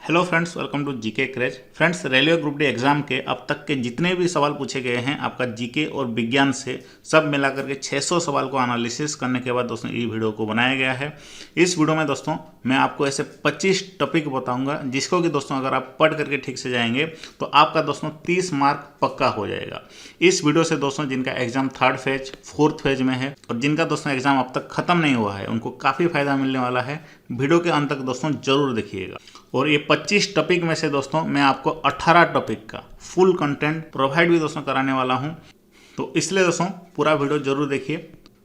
Hello friends, welcome to GK craze. Friends, railway group D exam के अब तक के जितने भी सवाल पूछे गए हैं आपका जीके और विज्ञान से सब मिलाकर के 600 सवाल को एनालिसिस करने के बाद दोस्तों ये वीडियो को बनाया गया है। इस वीडियो में दोस्तों मैं आपको ऐसे 25 टॉपिक बताऊंगा जिसको कि दोस्तों अगर आप पढ़ करके ठीक से जाएंगे तो आपका दोस्तों 30 मार्क पक्का हो जाएगा। इस वीडियो से दोस्तों जिनका exam 3rd phase 4th phase में है और जिनका दोस्तों एग्जाम अब तक खत्म नहीं हुआ है उनको काफ़ी फायदा मिलने वाला है। वीडियो के अंत तक दोस्तों जरूर देखिएगा। और ये 25 टॉपिक में से दोस्तों मैं आपको 18 टॉपिक का फुल कंटेंट प्रोवाइड भी दोस्तों कराने वाला हूं, तो इसलिए दोस्तों पूरा वीडियो जरूर देखिए।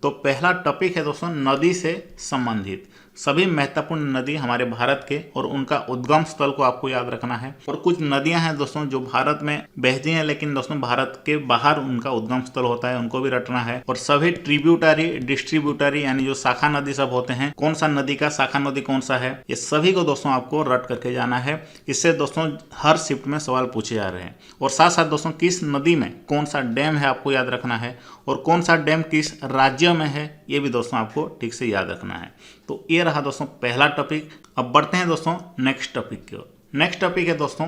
तो पहला टॉपिक है दोस्तों नदी से संबंधित सभी महत्वपूर्ण नदी हमारे भारत के और उनका उद्गम स्थल को आपको याद रखना है। और कुछ नदियां हैं दोस्तों जो भारत में बहती हैं लेकिन दोस्तों भारत के बाहर उनका उद्गम स्थल होता है, उनको भी रटना है। और सभी ट्रिब्यूटरी डिस्ट्रीब्यूटरी यानी जो शाखा नदी सब होते हैं, कौन सा नदी का शाखा नदी कौन सा है, ये सभी को दोस्तों आपको रट करके जाना है। इससे दोस्तों हर शिफ्ट में सवाल पूछे जा रहे हैं। और साथ साथ दोस्तों किस नदी में कौन सा डैम है आपको याद रखना है और कौन सा डैम किस राज्य में है ये भी दोस्तों आपको ठीक से याद रखना है। तो ये रहा दोस्तों पहला टॉपिक। अब बढ़ते हैं दोस्तों नेक्स्ट टॉपिक की ओर। नेक्स्ट टॉपिक है दोस्तों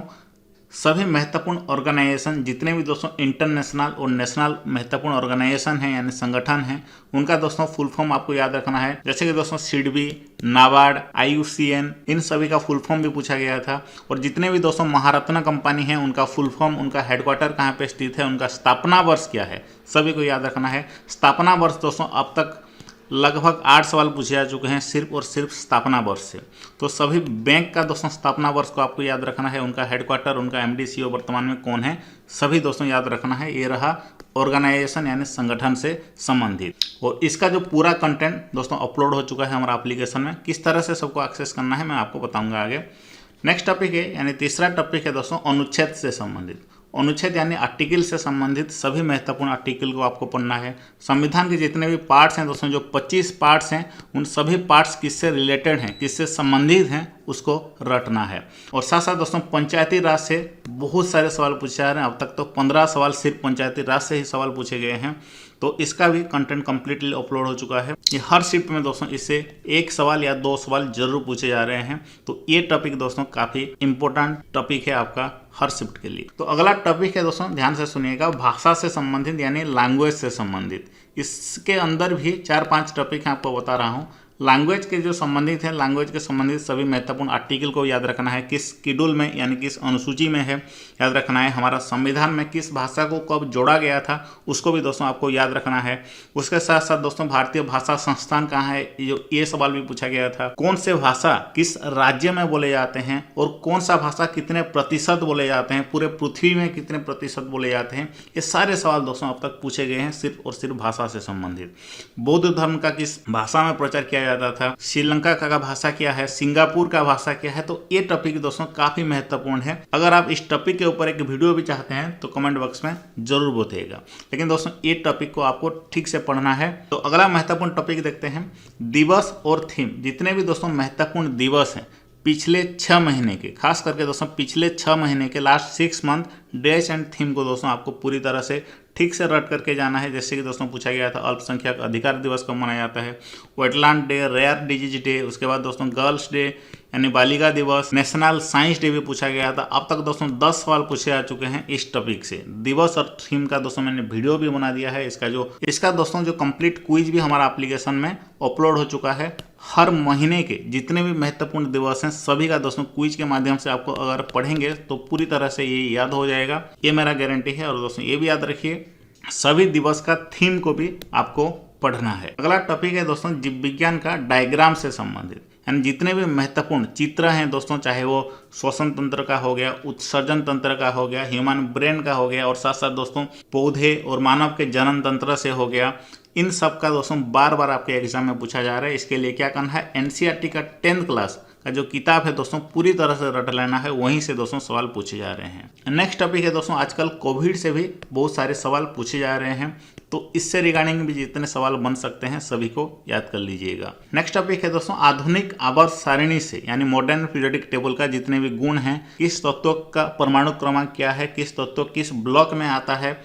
सभी महत्वपूर्ण ऑर्गेनाइजेशन जितने भी दोस्तों इंटरनेशनल और नेशनल महत्वपूर्ण ऑर्गेनाइजेशन हैं यानी संगठन हैं, उनका दोस्तों फुल फॉर्म आपको याद रखना है। जैसे कि दोस्तों सिडबी, नाबार्ड, IUCN, इन सभी का फुल फॉर्म भी पूछा गया था। और जितने भी दोस्तों महारत्न कंपनी है उनका फुल फॉर्म, उनका हेडक्वार्टर कहाँ पे स्थित है, उनका स्थापना वर्ष क्या है, सभी को याद रखना है। स्थापना वर्ष दोस्तों अब तक लगभग 8 सवाल पूछे जा चुके हैं सिर्फ और सिर्फ स्थापना वर्ष से। तो सभी बैंक का दोस्तों स्थापना वर्ष को आपको याद रखना है, उनका हेडक्वार्टर, उनका MD CEO वर्तमान में कौन है, सभी दोस्तों याद रखना है। ये रहा ऑर्गेनाइजेशन यानी संगठन से संबंधित। और इसका जो पूरा कंटेंट दोस्तों अपलोड हो चुका है हमारा एप्लीकेशन में, किस तरह से सबको एक्सेस करना है मैं आपको बताऊंगा आगे। नेक्स्ट टॉपिक है यानी तीसरा टॉपिक है दोस्तों अनुच्छेद से संबंधित। अनुच्छेद यानी आर्टिकल से संबंधित सभी महत्वपूर्ण आर्टिकल को आपको पढ़ना है। संविधान के जितने भी पार्ट्स हैं दोस्तों, जो 25 पार्ट्स हैं, उन सभी पार्ट्स किससे रिलेटेड हैं, किससे संबंधित हैं, उसको रटना है। और साथ साथ दोस्तों पंचायती राज से बहुत सारे सवाल पूछे जा रहे हैं। अब तक तो 15 सवाल सिर्फ पंचायती राज से ही सवाल पूछे गए हैं, तो इसका भी कंटेंट कंप्लीटली अपलोड हो चुका है। ये हर शिफ्ट में दोस्तों इससे 1 सवाल या 2 सवाल जरूर पूछे जा रहे हैं। तो ये टॉपिक दोस्तों काफ़ी इंपॉर्टेंट टॉपिक है आपका हर शिफ्ट के लिए। तो अगला टॉपिक है दोस्तों, ध्यान से सुनिएगा, भाषा से संबंधित यानी लैंग्वेज से संबंधित। इसके अंदर भी 4-5 टॉपिक हैं आपको बता रहा हूँ। लैंग्वेज के जो संबंधित है, लैंग्वेज के संबंधित सभी महत्वपूर्ण आर्टिकल को याद रखना है, किस शेड्यूल में यानी किस अनुसूची में है याद रखना है। हमारा संविधान में किस भाषा को कब जोड़ा गया था उसको भी दोस्तों आपको याद रखना है। उसके साथ साथ दोस्तों भारतीय भाषा संस्थान कहाँ है, ये सवाल भी पूछा गया था। कौन से भाषा किस राज्य में बोले जाते हैं और कौन सा भाषा कितने प्रतिशत बोले जाते हैं, पूरे पृथ्वी में कितने प्रतिशत बोले जाते हैं, ये सारे सवाल दोस्तों अब तक पूछे गए हैं सिर्फ और सिर्फ भाषा से संबंधित। बौद्ध धर्म का किस भाषा में प्रचार किया जाता था, श्रीलंका का भाषा क्या है, सिंगापुर का भाषा क्या है। तो ये टॉपिक दोस्तों काफी महत्वपूर्ण है। अगर आप इस टॉपिक के ऊपर एक वीडियो भी चाहते हैं तो कमेंट बॉक्स में जरूर बताइएगा। लेकिन दोस्तों ये टॉपिक को आपको ठीक से पढ़ना है। तो अगला महत्वपूर्ण टॉपिक देखते हैं, दिवस और थीम। जितने भी दोस्तों महत्वपूर्ण दिवस हैं पिछले 6 महीने के, खास करके दोस्तों पिछले 6 महीने के last 6 month days and theme को दोस्तों आपको पूरी तरह से ठीक से रट करके जाना है। जैसे कि दोस्तों पूछा गया था अल्पसंख्यक अधिकार दिवस कब मनाया जाता है, wetland day, rare disease day, उसके बाद दोस्तों गर्ल्स डे यानी बालिका दिवस, नेशनल साइंस डे भी पूछा गया था। अब तक दोस्तों 10 सवाल पूछे जा चुके हैं इस टॉपिक से। दिवस और थीम का दोस्तों मैंने वीडियो भी बना दिया है। इसका दोस्तों जो कंप्लीट क्विज भी हमारा एप्लीकेशन में अपलोड हो चुका है। हर महीने के जितने भी महत्वपूर्ण दिवस हैं सभी का दोस्तों क्विज के माध्यम से आपको अगर पढ़ेंगे तो पूरी तरह से ये याद हो जाएगा, ये मेरा गारंटी है। और दोस्तों ये भी याद रखिए सभी दिवस का थीम को भी आपको पढ़ना है। अगला टॉपिक है दोस्तों जीव विज्ञान का डायग्राम से संबंधित, यानी जितने भी महत्वपूर्ण चित्र हैं दोस्तों, चाहे वो श्वसन तंत्र का हो गया, उत्सर्जन तंत्र का हो गया, ह्यूमन ब्रेन का हो गया, और साथ साथ दोस्तों पौधे और मानव के जनन तंत्र से हो गया, इन सब का दोस्तों बार बार आपके एग्जाम में पूछा जा रहा है। इसके लिए क्या करना है, NCERT का 10th क्लास का जो किताब है दोस्तों पूरी तरह से रट लेना है, वहीं से दोस्तों सवाल पूछे जा रहे हैं। नेक्स्ट टॉपिक है दोस्तों, आजकल कोविड से भी बहुत सारे सवाल पूछे जा रहे हैं, तो इससे रिगार्डिंग भी जितने सवाल बन सकते हैं सभी को याद कर लीजिएगा। नेक्स्ट टॉपिक है दोस्तों आधुनिक आवर्त सारिणी से यानी मॉडर्न पीरियोडिक टेबल का जितने भी गुण हैं, किस तत्व का परमाणु क्रमांक क्या है, किस तत्व किस ब्लॉक में आता है,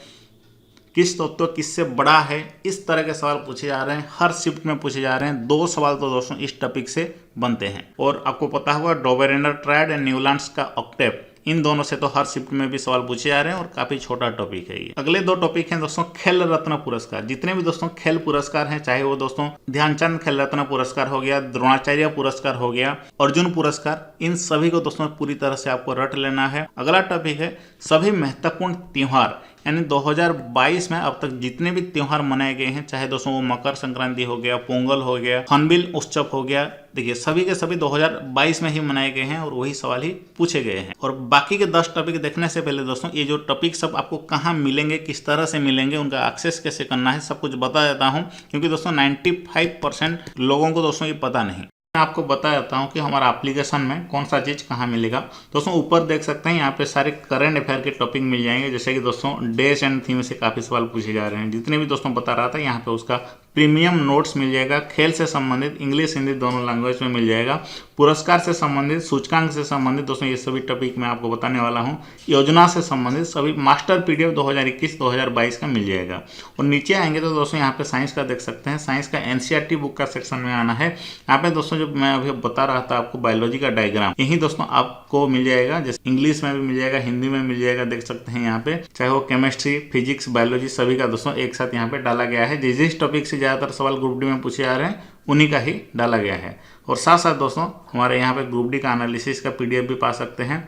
किस तत्व किससे बड़ा है, इस तरह के सवाल पूछे जा रहे हैं, हर शिफ्ट में पूछे जा रहे हैं। 2 सवाल तो दोस्तों इस टॉपिक से बनते हैं। और आपको पता होगा डोबेरेंडर ट्रायड एंड न्यूलैंड्स का ऑक्टेव, इन दोनों से तो हर शिफ्ट में भी सवाल पूछे जा रहे हैं और काफी छोटा टॉपिक है ये। अगले 2 टॉपिक हैं दोस्तों खेल रत्न पुरस्कार। जितने भी दोस्तों खेल पुरस्कार हैं, चाहे वो दोस्तों ध्यानचंद खेल रत्न पुरस्कार हो गया, द्रोणाचार्य पुरस्कार हो गया, अर्जुन पुरस्कार, इन सभी को दोस्तों पूरी तरह से आपको रट लेना है। अगला टॉपिक है सभी महत्वपूर्ण त्योहार, यानी 2022 में अब तक जितने भी त्योहार मनाए गए हैं, चाहे दोस्तों वो मकर संक्रांति हो गया, पोंगल हो गया, हॉर्नबिल उत्सव हो गया, देखिए सभी के सभी 2022 में ही मनाए गए हैं और वही सवाल ही पूछे गए हैं। और बाकी के 10 टॉपिक देखने से पहले दोस्तों ये जो टॉपिक सब आपको कहाँ मिलेंगे, किस तरह से मिलेंगे, उनका एक्सेस कैसे करना है, सब कुछ बता देता हूँ, क्योंकि दोस्तों 95% लोगों को दोस्तों ये पता नहीं। मैं आपको बता देता हूँ कि हमारा एप्लीकेशन में कौन सा चीज़ कहाँ मिलेगा। दोस्तों ऊपर देख सकते हैं, यहाँ पे सारे करंट अफेयर के टॉपिक मिल जाएंगे, जैसे कि दोस्तों डेज एंड थीम से काफ़ी सवाल पूछे जा रहे हैं। जितने भी दोस्तों बता रहा था, यहाँ पे उसका प्रीमियम नोट्स मिल जाएगा। खेल से संबंधित इंग्लिश हिंदी दोनों लैंग्वेज में मिल जाएगा। पुरस्कार से संबंधित, सूचकांक से संबंधित दोस्तों ये सभी टॉपिक मैं आपको बताने वाला हूँ। योजना से संबंधित सभी मास्टर PDF 2021-2022 का मिल जाएगा। और नीचे आएंगे तो दोस्तों यहाँ पे साइंस का देख सकते हैं, साइंस का NCERT बुक का सेक्शन में आना है। यहाँ पे दोस्तों जो मैं अभी बता रहा था आपको बायोलॉजी का डायग्राम, यही दोस्तों आपको मिल जाएगा। जैसे इंग्लिश में भी मिल जाएगा, हिंदी में मिल जाएगा, देख सकते हैं यहाँ पे, चाहे वो केमिस्ट्री, फिजिक्स, बायोलॉजी सभी का दोस्तों एक साथ यहाँ पे डाला गया है। जिस टॉपिक से ज़्यादातर सवाल ग्रुप डी में पूछे जा रहे हैं उन्हीं का ही डाला गया है। और साथ साथ दोस्तों हमारे यहाँ पे ग्रुप डी का एनालिसिस का PDF भी पा सकते हैं।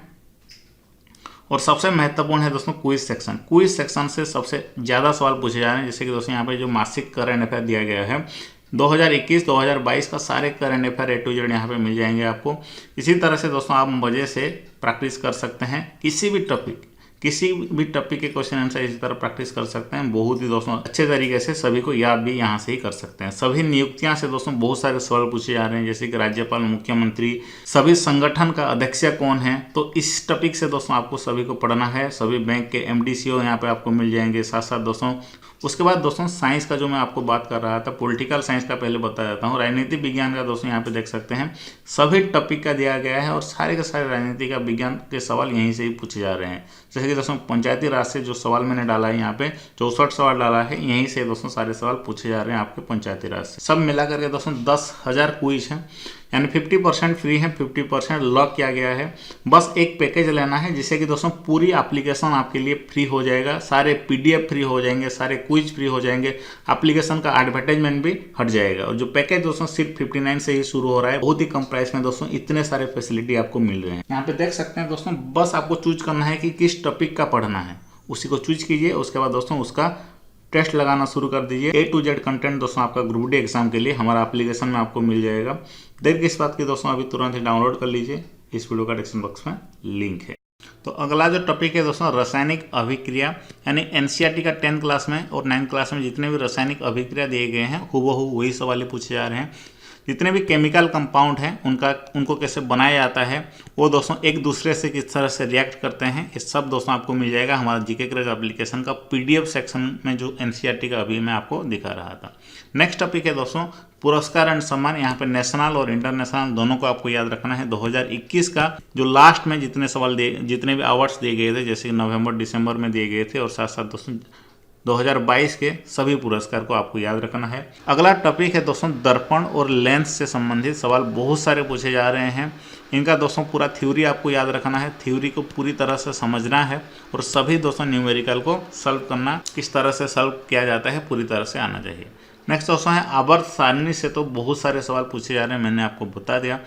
और सबसे महत्वपूर्ण है दोस्तों क्विज सेक्शन। क्विज सेक्शन से सबसे ज़्यादा सवाल पूछे जा रहे हैं, जैसे कि दोस्तों यहाँ पे जो मासिक करंट अफेयर दिया गया है 2021-2022 का सारे current affair A to Z यहाँ पे मिल जाएंगे आपको। इसी तरह से दोस्तों आप मजे से प्रैक्टिस कर सकते हैं, किसी भी टॉपिक के क्वेश्चन आंसर इसी तरह प्रैक्टिस कर सकते हैं। बहुत ही दोस्तों अच्छे तरीके से सभी को याद भी यहाँ से ही कर सकते हैं। सभी नियुक्तियां से दोस्तों बहुत सारे सवाल पूछे जा रहे हैं, जैसे कि राज्यपाल, मुख्यमंत्री, सभी संगठन का अध्यक्ष कौन है, तो इस टॉपिक से दोस्तों आपको सभी को पढ़ना है। सभी बैंक के MD CO यहाँ पे आपको मिल जाएंगे। साथ साथ दोस्तों उसके बाद दोस्तों साइंस का जो मैं आपको बात कर रहा था, पॉलिटिकल साइंस का पहले बता देता हूँ। राजनीति विज्ञान का दोस्तों यहाँ पे देख सकते हैं सभी टॉपिक का दिया गया है और सारे के सारे राजनीति का विज्ञान के सवाल यहीं से ही पूछे जा रहे हैं। जैसे कि दोस्तों पंचायती राज से जो सवाल मैंने डाला है, यहाँ पे 64 सवाल डाला है, यहीं से दोस्तों सारे सवाल पूछे जा रहे हैं आपके पंचायती राज से। सब मिला करके दोस्तों 10,000 क्विज हैं, यानी 50% फ्री है, 50% लॉक किया गया है। बस एक पैकेज लेना है, जिससे कि दोस्तों पूरी एप्लीकेशन आपके लिए फ्री हो जाएगा, सारे PDF फ्री हो जाएंगे, सारे क्विज फ्री हो जाएंगे, एप्लीकेशन का एडवर्टाइजमेंट भी हट जाएगा। और जो पैकेज दोस्तों सिर्फ 59 से ही शुरू हो रहा है, बहुत ही कम प्राइस में दोस्तों इतने सारे फैसिलिटी आपको मिल रहे हैं। यहाँ पे देख सकते हैं दोस्तों, बस आपको चूज करना है कि किस टॉपिक का पढ़ना है, उसी को चूज कीजिए। उसके बाद दोस्तों उसका टेस्ट लगाना शुरू कर दीजिए। A to Z कंटेंट दोस्तों आपका ग्रुप डी एग्जाम के लिए हमारा एप्लीकेशन में आपको मिल जाएगा। देर किस बात की दोस्तों, अभी तुरंत ही डाउनलोड कर लीजिए, इस वीडियो का डिस्क्रिप्शन बॉक्स में लिंक है। तो अगला जो टॉपिक है दोस्तों रासायनिक अभिक्रिया, यानी NCERT का 10th क्लास में और 9th क्लास में जितने भी रासायनिक अभिक्रिया दिए गए हैं हूबहू वही सवाल पूछे जा रहे हैं। जितने भी केमिकल कंपाउंड हैं उनको कैसे बनाया जाता है, वो दोस्तों एक दूसरे से किस तरह से रिएक्ट करते हैं, ये सब दोस्तों आपको मिल जाएगा हमारा GK क्रेज एप्लीकेशन का PDF सेक्शन में, जो NCERT का अभी मैं आपको दिखा रहा था। नेक्स्ट टॉपिक है दोस्तों पुरस्कार एंड सम्मान। यहाँ पे नेशनल और इंटरनेशनल दोनों को आपको याद रखना है। 2021 का जो लास्ट में जितने भी अवार्ड्स दिए गए थे, जैसे नवंबर दिसंबर में दिए गए थे, और साथ साथ दोस्तों 2022 के सभी पुरस्कार को आपको याद रखना है। अगला टॉपिक है दोस्तों दर्पण और लेंस से संबंधित सवाल बहुत सारे पूछे जा रहे हैं। इनका दोस्तों पूरा थ्योरी आपको याद रखना है, थ्योरी को पूरी तरह से समझना है और सभी दोस्तों न्यूमेरिकल को सॉल्व करना, किस तरह से सॉल्व किया जाता है पूरी तरह से आना चाहिए। नेक्स्ट दोस्तों है आवर्त सारणी से तो बहुत सारे सवाल पूछे जा रहे हैं, मैंने आपको बता दिया।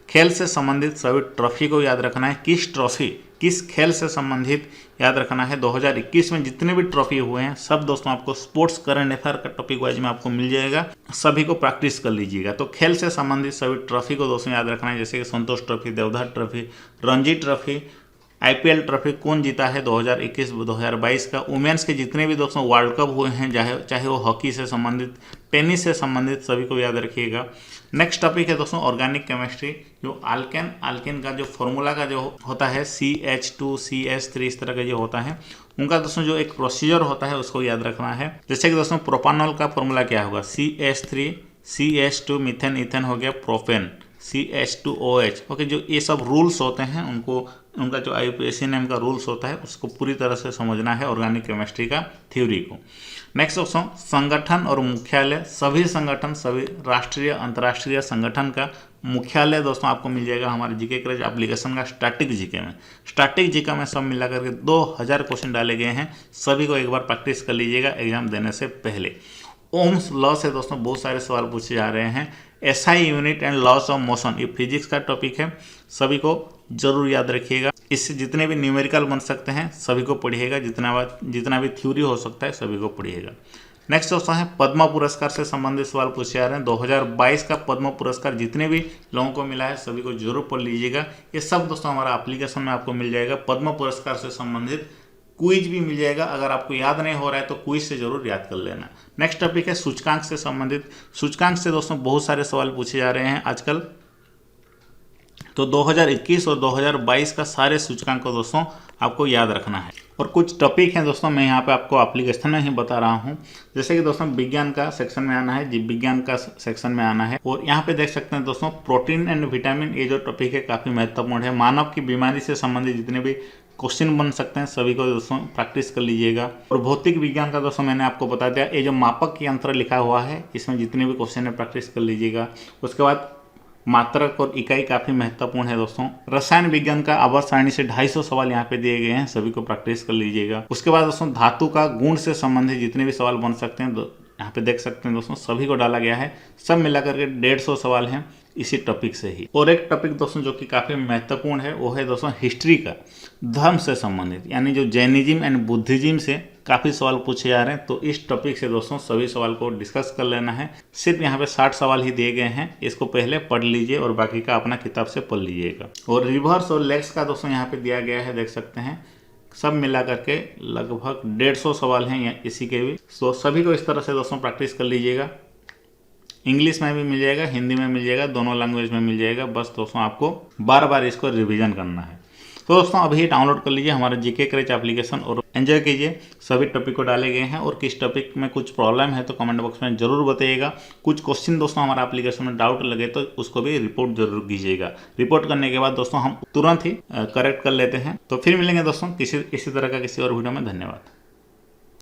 खेल से संबंधित सभी ट्रॉफी को याद रखना है, किस ट्रॉफी किस खेल से संबंधित याद रखना है। 2021 में जितने भी ट्रॉफी हुए हैं सब दोस्तों आपको स्पोर्ट्स करंट अफेयर का टॉपिक वाइज में आपको मिल जाएगा, सभी को प्रैक्टिस कर लीजिएगा। तो खेल से संबंधित सभी ट्रॉफी को दोस्तों याद रखना है, जैसे कि Santosh trophy, Deodhar trophy, Ranji trophy, IPL trophy कौन जीता है 2021-2022 का। वुमेन्स के जितने भी दोस्तों वर्ल्ड कप हुए हैं, चाहे वो हॉकी से संबंधित, टेनिस से संबंधित, सभी को याद रखिएगा। नेक्स्ट टॉपिक है दोस्तों ऑर्गेनिक केमिस्ट्री। जो आल्केन का जो फॉर्मूला का जो होता है CH2 CH3 इस तरह का जो होता है, उनका दोस्तों जो एक प्रोसीजर होता है उसको याद रखना है। जैसे कि दोस्तों प्रोपानॉल का फॉर्मूला क्या होगा, CH3 CH2 मीथेन ईथेन हो गया प्रोपेन, CH2OH। ओके, जो ये सब रूल्स होते हैं उनका जो IUPAC नेम का रूल्स होता है उसको पूरी तरह से समझना है ऑर्गेनिक केमिस्ट्री का थ्योरी को। नेक्स्ट दोस्तों, संगठन और मुख्यालय। सभी संगठन, सभी राष्ट्रीय अंतर्राष्ट्रीय संगठन का मुख्यालय दोस्तों आपको मिल जाएगा हमारे जीके क्रच एप्लीकेशन का स्टैटिक जीके में। स्टैटिक जीके में सब मिला करके 2000 क्वेश्चन डाले गए हैं। सभी को एक बार प्रैक्टिस कर लीजिएगा एग्जाम देने से पहले। ओम्स लॉ से दोस्तों बहुत सारे सवाल पूछे जा रहे हैं। SI unit and loss of motion, ये फिजिक्स का टॉपिक है, सभी को जरूर याद रखिएगा। इससे जितने भी न्यूमेरिकल बन सकते हैं सभी को पढ़िएगा, जितना भी थ्योरी हो सकता है सभी को पढ़िएगा। नेक्स्ट दोस्तों है पद्म पुरस्कार से संबंधित सवाल पूछे जा रहे हैं। 2022 का पद्म पुरस्कार जितने भी लोगों को मिला है सभी को जरूर पढ़ लीजिएगा। ये सब दोस्तों हमारा एप्लीकेशन में आपको मिल जाएगा। पद्म पुरस्कार से संबंधित क्विज भी मिल जाएगा। अगर आपको याद नहीं हो रहा है तो क्विज से जरूर याद कर लेना। नेक्स्ट टॉपिक है सूचकांक से संबंधित। सूचकांक से दोस्तों बहुत सारे सवाल पूछे जा रहे हैं आजकल, तो 2021 और 2022 का सारे सूचकांक को दोस्तों आपको याद रखना है। और कुछ टॉपिक हैं दोस्तों मैं यहाँ पे आपको एप्लीकेशन में ही बता रहा हूँ। जैसे कि दोस्तों विज्ञान का सेक्शन में आना है, जीव विज्ञान का सेक्शन में आना है। और यहाँ पे देख सकते हैं दोस्तों प्रोटीन एंड विटामिन, ये जो टॉपिक है काफ़ी महत्वपूर्ण है। मानव की बीमारी से संबंधित जितने भी क्वेश्चन बन सकते हैं सभी को दोस्तों प्रैक्टिस कर लीजिएगा। और भौतिक विज्ञान का दोस्तों मैंने आपको बता दिया, ये जो मापक यंत्र लिखा हुआ है इसमें जितने भी क्वेश्चन है प्रैक्टिस कर लीजिएगा। उसके बाद मात्रक और इकाई काफ़ी महत्वपूर्ण है दोस्तों। रसायन विज्ञान का आवर्त सारणी से 250 सवाल यहाँ पे दिए गए हैं, सभी को प्रैक्टिस कर लीजिएगा। उसके बाद दोस्तों धातु का गुण से संबंधित जितने भी सवाल बन सकते हैं यहाँ पे देख सकते हैं दोस्तों सभी को डाला गया है। सब मिलाकर के 150 सवाल हैं इसी टॉपिक से ही। और एक टॉपिक दोस्तों जो कि काफ़ी महत्वपूर्ण है वो है दोस्तों हिस्ट्री का, धर्म से संबंधित, यानी जो जैनिज्म एंड बुद्धिज्म से काफ़ी सवाल पूछे जा रहे हैं। तो इस टॉपिक से दोस्तों सभी सवाल को डिस्कस कर लेना है। सिर्फ यहाँ पे 60 सवाल ही दिए गए हैं, इसको पहले पढ़ लीजिए और बाकी का अपना किताब से पढ़ लीजिएगा। और रिवर्स और लेग्स का दोस्तों यहाँ पे दिया गया है, देख सकते हैं सब मिला करके लगभग 150 सवाल हैं इसी के भी। तो सभी को इस तरह से दोस्तों प्रैक्टिस कर लीजिएगा। इंग्लिश में भी मिल जाएगा, हिंदी में मिल जाएगा, दोनों लैंग्वेज में मिल जाएगा। बस दोस्तों आपको बार बार इसको रिवीजन करना है। तो दोस्तों अभी डाउनलोड कर लीजिए हमारा जीके क्रच एप्लीकेशन और एंजॉय कीजिए। सभी टॉपिक को डाले गए हैं और किस टॉपिक में कुछ प्रॉब्लम है तो कमेंट बॉक्स में जरूर बताइएगा। कुछ क्वेश्चन दोस्तों हमारा एप्लीकेशन में डाउट लगे तो उसको भी रिपोर्ट जरूर कीजिएगा। रिपोर्ट करने के बाद दोस्तों हम तुरंत ही करेक्ट कर लेते हैं। तो फिर मिलेंगे दोस्तों इसी तरह का किसी और वीडियो में। धन्यवाद।